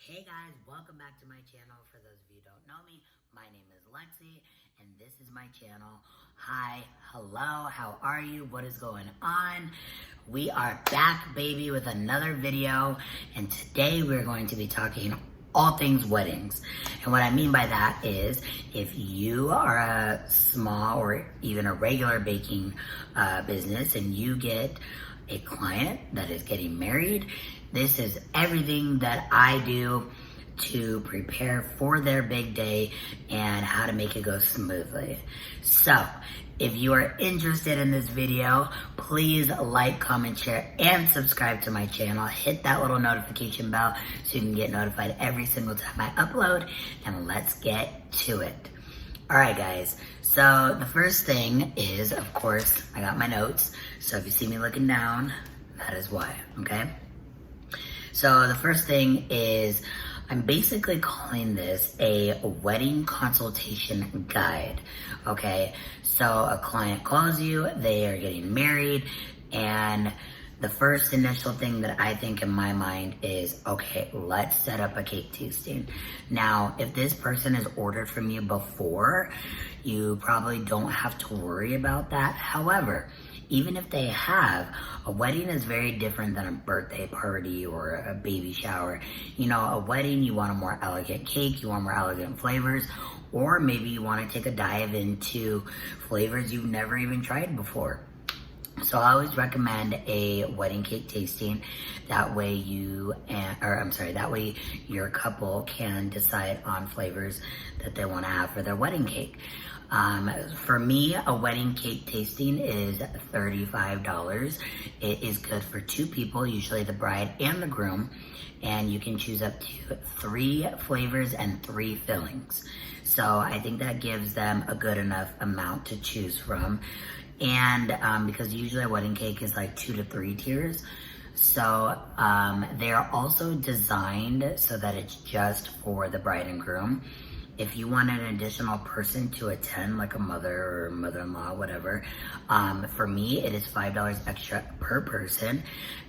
Hey guys, welcome back to my channel. For those of you who don't know me, my name is Lexi and this is my channel. Hi, hello, how are you? What is going on? We are back, baby, with another video, and today we're going to be talking all things weddings. And what I mean by that is if you are a small or even a regular baking business and you get a client that is getting married, this is everything that I do to prepare for their big day and how to make it go smoothly. So, if you are interested in this video, please like, comment, share, and subscribe to my channel. Hit that little notification bell so you can get notified every single time I upload, and let's get to it. Alright guys, so the first thing is, of course, I got my notes, so if you see me looking down, that is why, okay? So the first thing is, I'm basically calling this a wedding consultation guide, okay? So a client calls you, they are getting married, and the first initial thing that I think in my mind is, okay, let's set up a cake tasting. Now, if this person has ordered from you before, you probably don't have to worry about that. However, even if they have, a wedding is very different than a birthday party or a baby shower. You know, a wedding, you want a more elegant cake, you want more elegant flavors, or maybe you want to take a dive into flavors you've never even tried before. So I always recommend a wedding cake tasting. That way that way your couple can decide on flavors that they want to have for their wedding cake. For me, a wedding cake tasting is $35. It is good for 2 people, usually the bride and the groom, and you can choose up to 3 flavors and 3 fillings. So I think that gives them a good enough amount to choose from. And because usually a wedding cake is like 2 to 3 tiers, so they are also designed so that it's just for the bride and groom. If you want an additional person to attend, like a mother or mother-in-law, whatever, for me, it is $5 extra per person.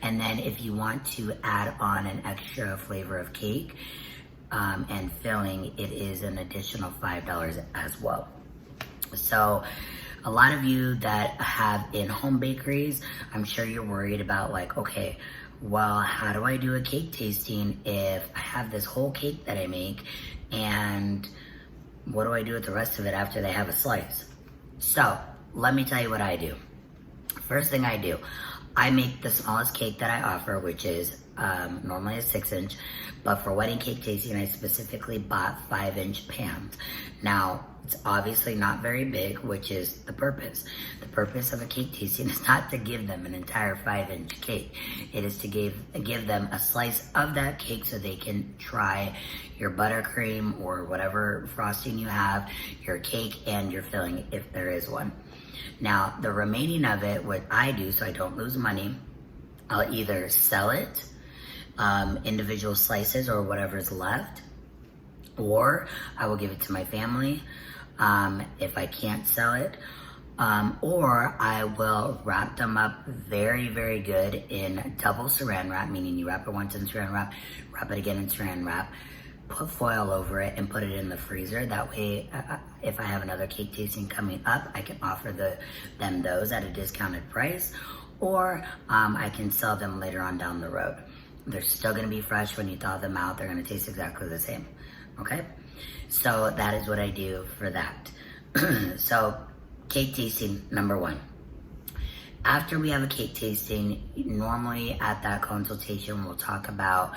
And then if you want to add on an extra flavor of cake and filling, it is an additional $5 as well. So a lot of you that have in-home bakeries, I'm sure you're worried about like, okay, well, how do I do a cake tasting if I have this whole cake that I make, and what do I do with the rest of it after they have a slice? So let me tell you what I do. First thing I do, I make the smallest cake that I offer, which is normally a 6-inch, but for wedding cake tasting, I specifically bought 5-inch pans. Now, it's obviously not very big, which is the purpose. The purpose of a cake tasting is not to give them an entire 5-inch cake. It is to give them a slice of that cake so they can try your buttercream or whatever frosting you have, your cake, and your filling, if there is one. Now, the remaining of it, what I do so I don't lose money, I'll either sell it, individual slices or whatever's left, or I will give it to my family if I can't sell it, or I will wrap them up very, very good in double saran wrap, meaning you wrap it once in saran wrap, wrap it again in saran wrap, put foil over it, and put it in the freezer. That way, if I have another cake tasting coming up, I can offer them those at a discounted price, or I can sell them later on down the road. They're still gonna be fresh when you thaw them out. They're gonna taste exactly the same, okay? So that is what I do for that. So cake tasting, number 1. After we have a cake tasting, normally at that consultation, we'll talk about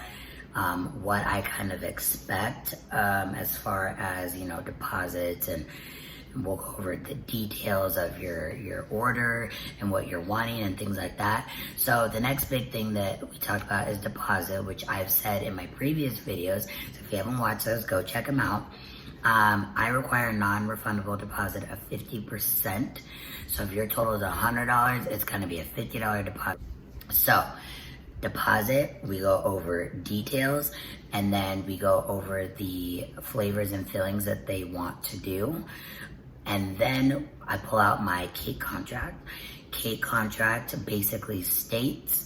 what I kind of expect as far as, you know, deposits, and we'll go over the details of your order and what you're wanting and things like that. So the next big thing that we talked about is deposit, which I've said in my previous videos. So if you haven't watched those, go check them out. I require a non-refundable deposit of 50%. So if your total is $100, it's gonna be a $50 deposit. So deposit, we go over details, and then we go over the flavors and fillings that they want to do. And then I pull out my cake contract. Cake contract basically states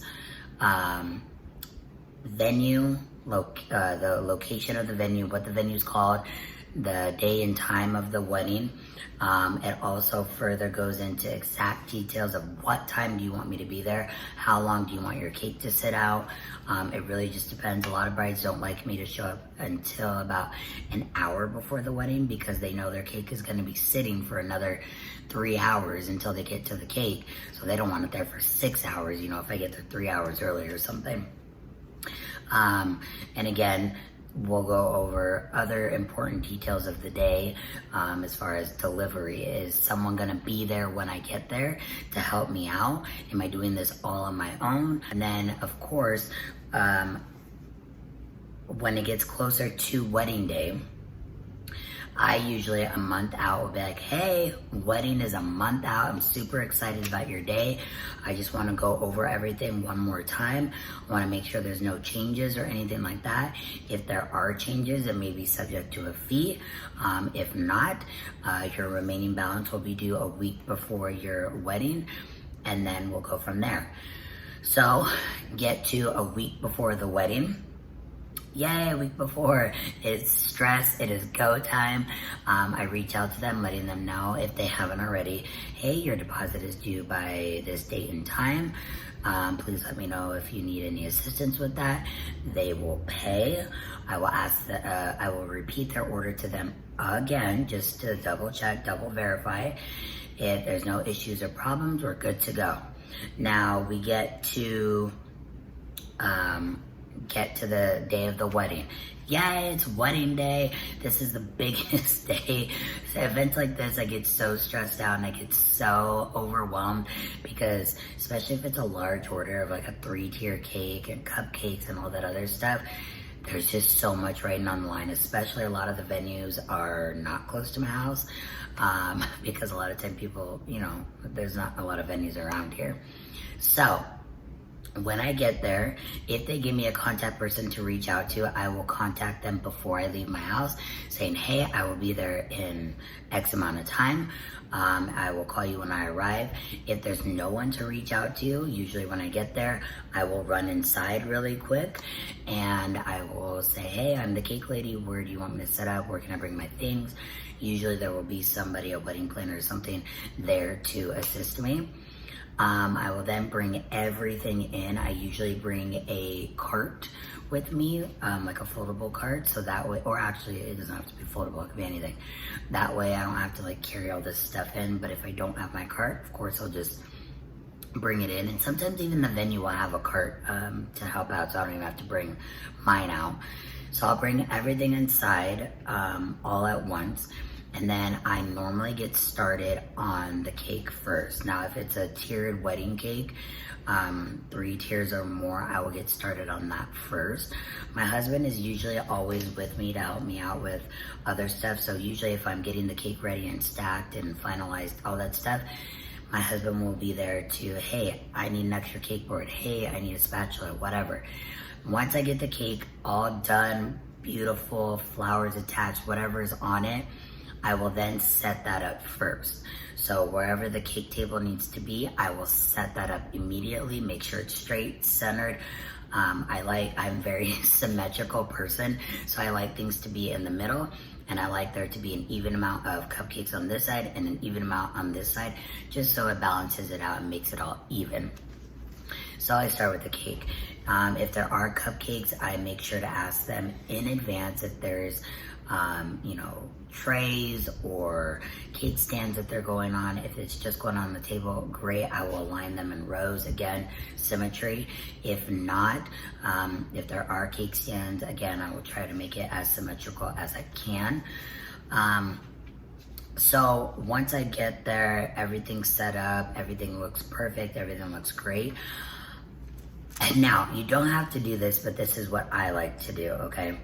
venue, the location of the venue, what the venue is called, the day and time of the wedding. It also further goes into exact details of what time do you want me to be there, how long do you want your cake to sit out. It really just depends. A lot of brides don't like me to show up until about an hour before the wedding because they know their cake is going to be sitting for another 3 hours until they get to the cake. So they don't want it there for 6 hours, you know, if I get there 3 hours early or something. And again, we'll go over other important details of the day as far as delivery. Is someone gonna be there when I get there to help me out? Am I doing this all on my own? And then, of course, when it gets closer to wedding day, I usually a month out will be like, hey, wedding is a month out. I'm super excited about your day. I just want to go over everything one more time. I want to make sure there's no changes or anything like that. If there are changes, it may be subject to a fee. If not, your remaining balance will be due a week before your wedding, and then we'll go from there. So get to a week before the wedding. Yay, a week before, it's stress, it is go time. I reach out to them, letting them know if they haven't already, hey, your deposit is due by this date and time. Please let me know if you need any assistance with that. They will pay. I will repeat their order to them again, just to double check, double verify. If there's no issues or problems, we're good to go. Now we get to the day of the wedding. Yay, it's wedding day. This is the biggest day. So events like this, I get so stressed out and I get so overwhelmed because especially if it's a large order of like a 3-tier cake and cupcakes and all that other stuff, there's just so much writing on the line, especially a lot of the venues are not close to my house because a lot of time people, you know, there's not a lot of venues around here. So when I get there, if they give me a contact person to reach out to, I will contact them before I leave my house saying, hey, I will be there in X amount of time. I will call you when I arrive. If there's no one to reach out to, usually when I get there, I will run inside really quick and I will say, hey, I'm the cake lady. Where do you want me to set up? Where can I bring my things? Usually there will be somebody, a wedding planner or something there to assist me. I will then bring everything in. I usually bring a cart with me, like a foldable cart, so that way, or actually it doesn't have to be foldable, it could be anything. That way I don't have to like carry all this stuff in, but if I don't have my cart, of course I'll just bring it in. And sometimes even the venue will have a cart to help out, so I don't even have to bring mine out. So I'll bring everything inside all at once. And then I normally get started on the cake first. Now, if it's a tiered wedding cake, 3 tiers or more, I will get started on that first. My husband is usually always with me to help me out with other stuff. So usually if I'm getting the cake ready and stacked and finalized, all that stuff, my husband will be there to, hey, I need an extra cake board. Hey, I need a spatula, whatever. Once I get the cake all done, beautiful, flowers attached, whatever's on it, I will then set that up first. So wherever the cake table needs to be, I will set that up immediately, make sure it's straight, centered. I'm a very symmetrical person, so I like things to be in the middle, and I like there to be an even amount of cupcakes on this side and an even amount on this side, just so it balances it out and makes it all even. So I start with the cake. If there are cupcakes, I make sure to ask them in advance if there's trays or cake stands that they're going on. If it's just going on the table, great, I will align them in rows. Again, symmetry. If not, if there are cake stands, again, I will try to make it as symmetrical as I can. So once I get there, everything's set up, everything looks perfect, everything looks great. And now, you don't have to do this, but this is what I like to do, okay?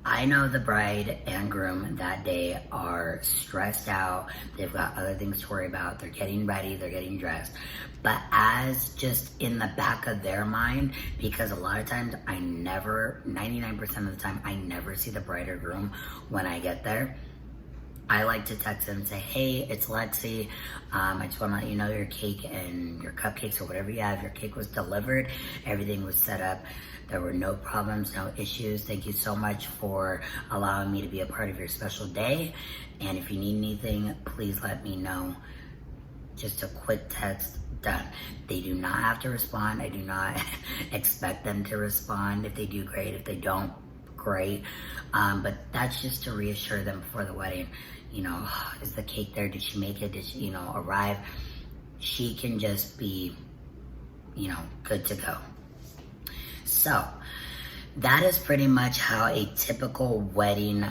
I know the bride and groom that day are stressed out. They've got other things to worry about. They're getting ready, they're getting dressed. But as just in the back of their mind, because a lot of times 99% of the time, I never see the bride or groom when I get there. I like to text them and say, hey, it's Lexi. I just want to let you know your cake and your cupcakes or whatever you have, your cake was delivered. Everything was set up. There were no problems, no issues. Thank you so much for allowing me to be a part of your special day. And if you need anything, please let me know. Just a quick text, done. They do not have to respond. I do not expect them to respond. If they do, great. If they don't, great. But that's just to reassure them before the wedding. You know, is the cake there? Did she make it? Did she, you know, arrive? She can just be, you know, good to go. So that is pretty much how a typical wedding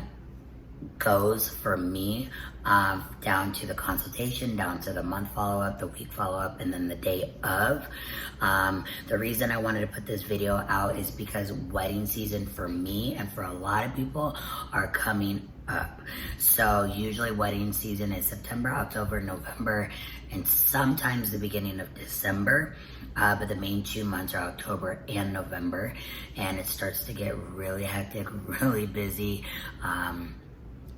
goes for me, down to the consultation, down to the month follow-up, the week follow-up, and then the day of. The reason I wanted to put this video out is because wedding season for me and for a lot of people are coming up. So usually wedding season is September, October, November, and sometimes the beginning of December. But the main 2 months are October and November, and it starts to get really hectic, really busy.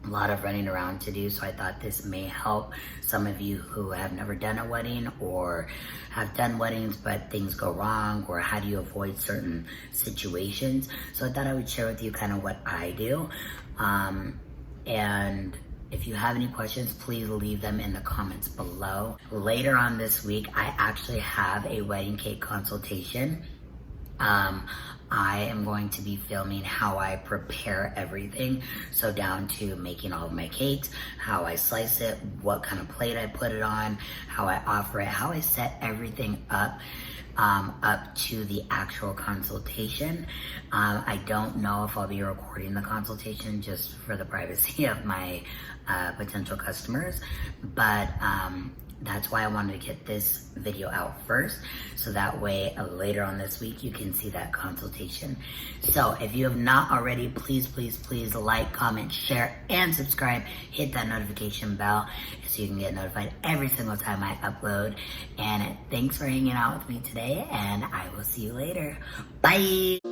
A lot of running around to do, so I thought this may help some of you who have never done a wedding or have done weddings but things go wrong, or how do you avoid certain situations. So I thought I would share with you kind of what I do. And if you have any questions, please leave them in the comments below. Later on this week, I actually have a wedding cake consultation. I am going to be filming how I prepare everything. So down to making all of my cakes, how I slice it, what kind of plate I put it on, how I offer it, how I set everything up to the actual consultation. I don't know if I'll be recording the consultation just for the privacy of my potential customers, but that's why I wanted to get this video out first, so that way later on this week you can see that consultation. So if you have not already, please, please, please like, comment, share, and subscribe. Hit that notification bell so you can get notified every single time I upload. And thanks for hanging out with me today, and I will see you later. Bye!